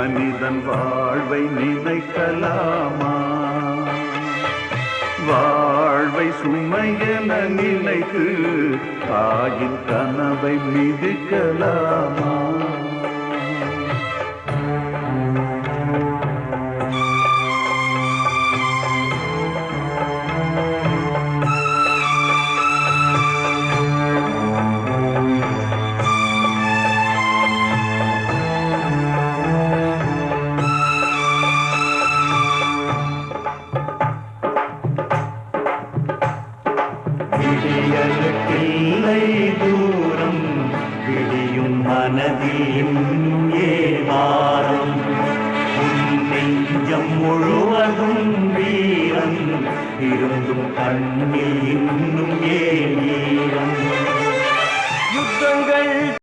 மனிதன் வாழ்வை நினைக்கலாமா? வாழ்வை சுமையென நினைத்து தாயின் கனவை மிதிக்கலாமா? விடியலுக்கில்லை தூரம் விடியும் மனதில் ஏவாரம் உன் நெஞ்சம் முழுவதும் வீரன் இருந்தும் கண்ணில் இன்னும் ஏன் ஈரம் யுத்தங்கள்